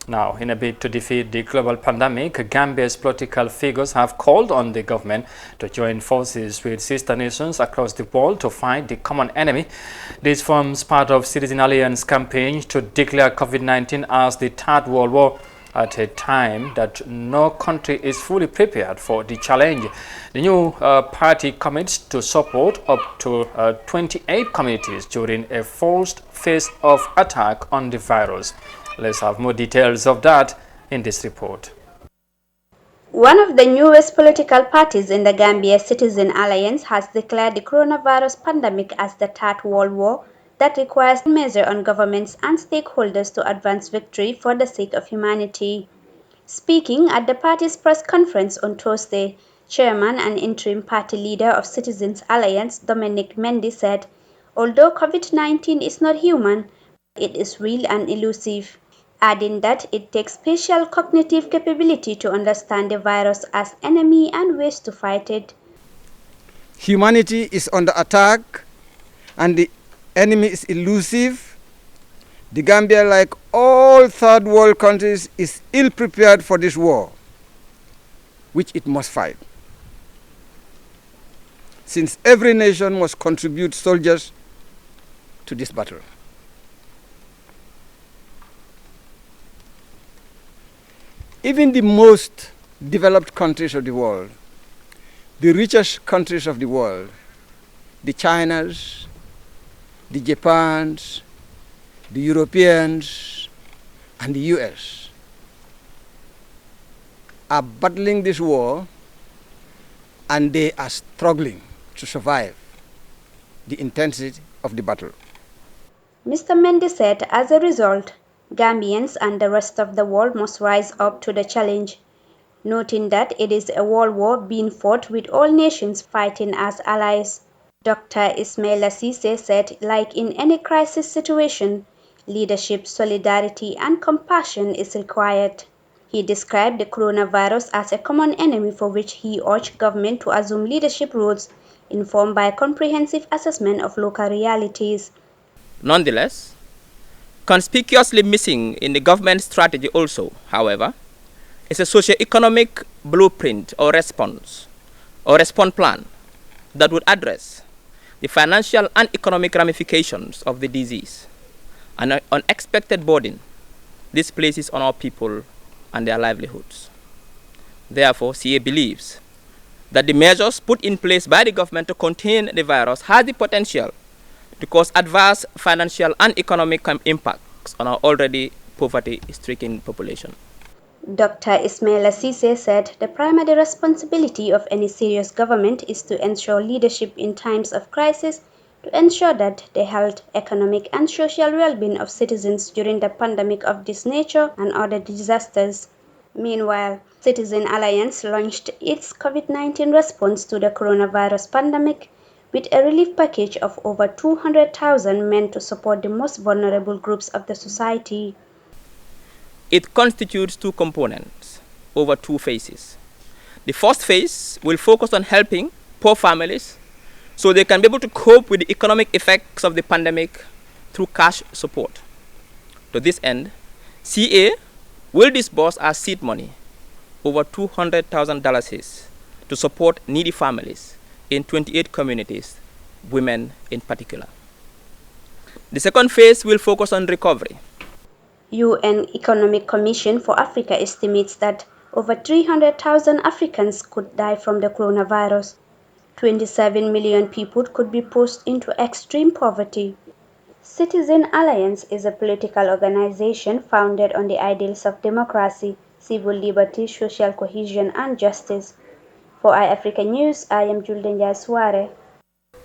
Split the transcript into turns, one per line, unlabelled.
Now, in a bid to defeat the global pandemic, Gambia's political figures have called on the government to join forces with sister nations across the world to fight the common enemy. This forms part of Citizen Alliance campaign to declare COVID-19 as the Third World War at a time that no country is fully prepared for the challenge. The new party commits to support up to 28 communities during a first phase of attack on the virus. Let's have more details of that in this report.
One of the newest political parties in the Gambia, Citizen Alliance, has declared the coronavirus pandemic as the Third World War that requires measure on governments and stakeholders to advance victory for the sake of humanity. Speaking at the party's press conference on Thursday, Chairman and interim party leader of Citizens Alliance, Dominic Mendy, said, "Although COVID-19 is not human, it is real and elusive," adding that it takes special cognitive capability to understand the virus as enemy and ways to fight it.
Humanity is under attack and the enemy is elusive. The Gambia, like all third world countries, is ill prepared for this war, which it must fight. Since every nation must contribute soldiers to this battle. Even the most developed countries of the world, the richest countries of the world, the Chinas, the Japans, the Europeans, and the US, are battling this war, and they are struggling to survive the intensity of the battle.
Mr. Mendy said, as a result, Gambians and the rest of the world must rise up to the challenge, noting that it is a world war being fought with all nations fighting as allies. Dr. Ismaila Cisse said, like in any crisis situation, leadership, solidarity, and compassion is required. He described the coronavirus as a common enemy for which he urged government to assume leadership roles informed by a comprehensive assessment of local realities.
Nonetheless, conspicuously missing in the government strategy also, however, is a socio-economic blueprint or response plan that would address the financial and economic ramifications of the disease and an unexpected burden this places on our people and their livelihoods. Therefore, CA believes that the measures put in place by the government to contain the virus has the potential to cause adverse financial and economic impacts on our already poverty-stricken population.
Dr. Ismaila Cisse said the primary responsibility of any serious government is to ensure leadership in times of crisis, to ensure that the health, economic, and social well-being of citizens during the pandemic of this nature and other disasters. Meanwhile, Citizen Alliance launched its COVID-19 response to the coronavirus pandemic with a relief package of over 200,000 meant to support the most vulnerable groups of the society.
It constitutes two components over two phases. The first phase will focus on helping poor families so they can be able to cope with the economic effects of the pandemic through cash support. To this end, CA will disburse as seed money over $200,000 to support needy families in 28 communities, women in particular. The second phase will focus on recovery.
UN Economic Commission for Africa estimates that over 300,000 Africans could die from the coronavirus. 27 million people could be pushed into extreme poverty. Citizen Alliance is a political organization founded on the ideals of democracy, civil liberty, social cohesion, and justice. For iAfrica News, I am Juldenja Suare.